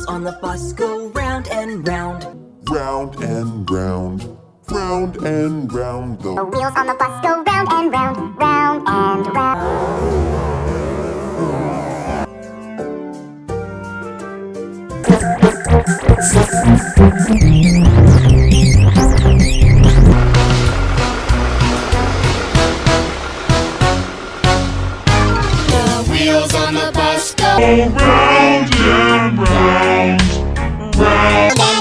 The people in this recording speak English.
on the bus go round and round. Round and round, round and round. The wheels on the bus go round and round, round and round. The wheels on the bus go round and round, round.